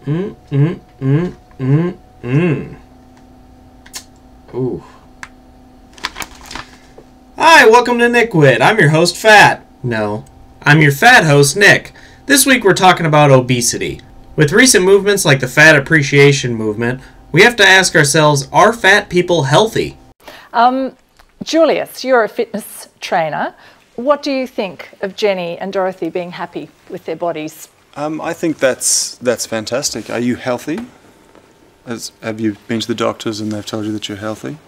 Ooh. Hi, welcome to NickWit. I'm your host, Fat. No, I'm your fat host, Nick. This week we're talking about obesity. With recent movements like the fat appreciation movement, we have to ask ourselves, are fat people healthy? Julius, you're a fitness trainer. What do you think of Jenny and Dorothy being happy with their bodies? I think that's fantastic. Are you healthy? Have you been to the doctors and they've told you that you're healthy?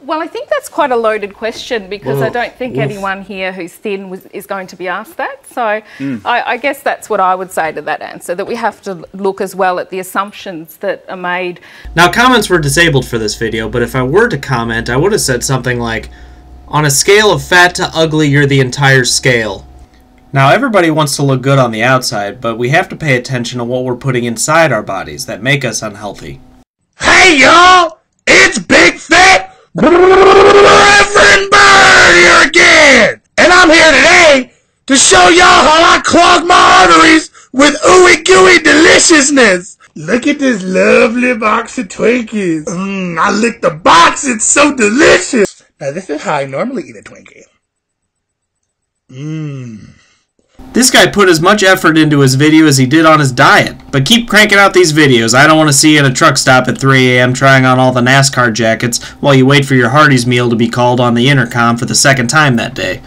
Well, I think that's quite a loaded question because I don't think anyone here who's thin is going to be asked that. So I guess that's what I would say to that answer, that we have to look as well at the assumptions that are made. Now, comments were disabled for this video, but if I were to comment, I would have said something like, on a scale of fat to ugly, you're the entire scale. Now, everybody wants to look good on the outside, but we have to pay attention to what we're putting inside our bodies that make us unhealthy. Hey, y'all! It's Big Fat Reverend Bird here again! And I'm here today to show y'all how I clog my arteries with ooey gooey deliciousness. Look at this lovely box of Twinkies. I licked the box, it's so delicious. Now, this is how I normally eat a Twinkie. This guy put as much effort into his video as he did on his diet. But keep cranking out these videos. I don't want to see you at a truck stop at 3 a.m. trying on all the NASCAR jackets while you wait for your Hardee's meal to be called on the intercom for the second time that day.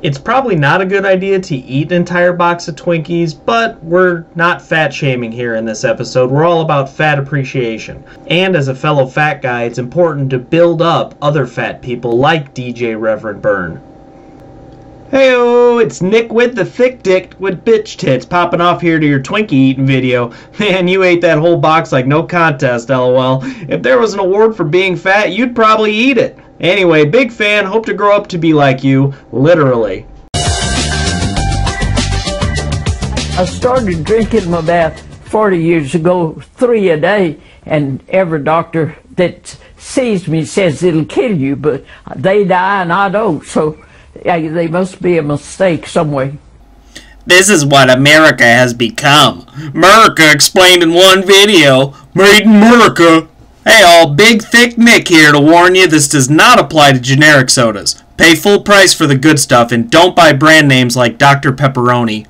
It's probably not a good idea to eat an entire box of Twinkies, but we're not fat shaming here in this episode. We're all about fat appreciation. And as a fellow fat guy, it's important to build up other fat people like DJ Reverend Byrne. Heyo, it's Nick with the thick dick with bitch tits popping off here to your Twinkie eating video. Man, you ate that whole box like no contest, lol. If there was an award for being fat, you'd probably eat it. Anyway, big fan, hope to grow up to be like you, literally. I started drinking them about 40 years ago, 3 a day, and every doctor that sees me says it'll kill you, but they die and I don't, so they must be a mistake somewhere. This is what America has become. America explained in one video. Made in America. Hey all, Big Thick Nick here to warn you this does not apply to generic sodas. Pay full price for the good stuff and don't buy brand names like Dr. Pepperoni.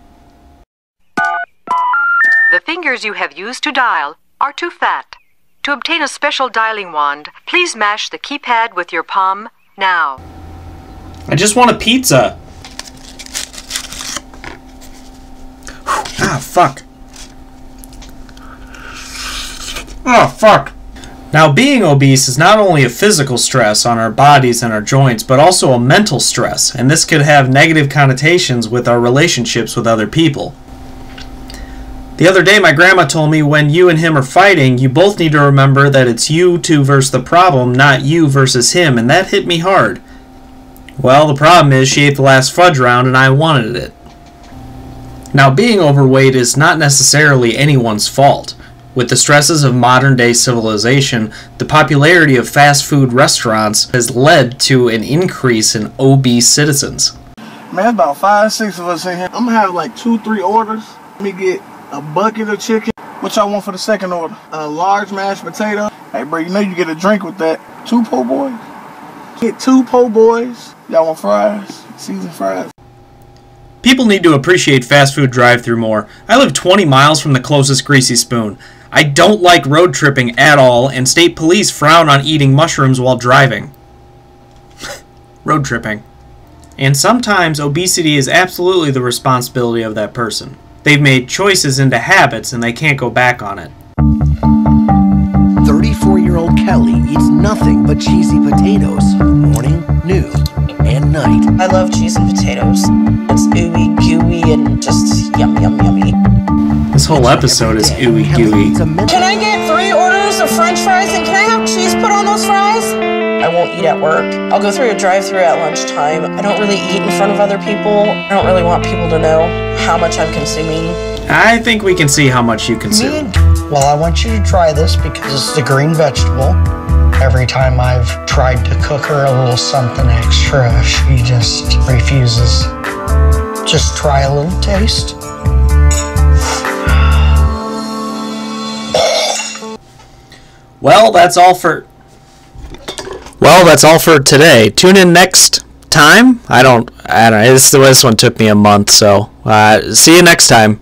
The fingers you have used to dial are too fat. To obtain a special dialing wand, please mash the keypad with your palm now. I just want a pizza. Ah, fuck. Oh, fuck. Now, being obese is not only a physical stress on our bodies and our joints, but also a mental stress, and this could have negative connotations with our relationships with other people. The other day, my grandma told me when you and him are fighting, you both need to remember that it's you two versus the problem, not you versus him, and that hit me hard. Well, the problem is she ate the last fudge round and I wanted it. Now, being overweight is not necessarily anyone's fault. With the stresses of modern-day civilization, the popularity of fast food restaurants has led to an increase in obese citizens. Man, about 5, 6 of us in here. I'm gonna have like 2, 3 orders. Let me get a bucket of chicken. What y'all want for the second order? A large mashed potato. Hey, bro, you know you get a drink with that. 2 po' boys? Get 2 po' boys. Y'all want fries? Seasoned fries. People need to appreciate fast food drive-thru more. I live 20 miles from the closest Greasy Spoon. I don't like road tripping at all, and state police frown on eating mushrooms while driving. Road tripping. And sometimes obesity is absolutely the responsibility of that person. They've made choices into habits and they can't go back on it. 34-year-old Kelly eats nothing but cheesy potatoes, morning, noon, and night. I love cheese and potatoes. It's ooey gooey and just yum yum yummy. This whole episode is ooey gooey. Can I get 3 orders of french fries and can I have cheese put on those fries? I won't eat at work. I'll go through a drive-thru at lunchtime. I don't really eat in front of other people. I don't really want people to know how much I'm consuming. I think we can see how much you consume. Well, I want you to try this because it's a green vegetable. Every time I've tried to cook her a little something extra, she just refuses. Just try a little taste. Well, that's all for today. Tune in next time. I don't know. This one took me a month, so see you next time.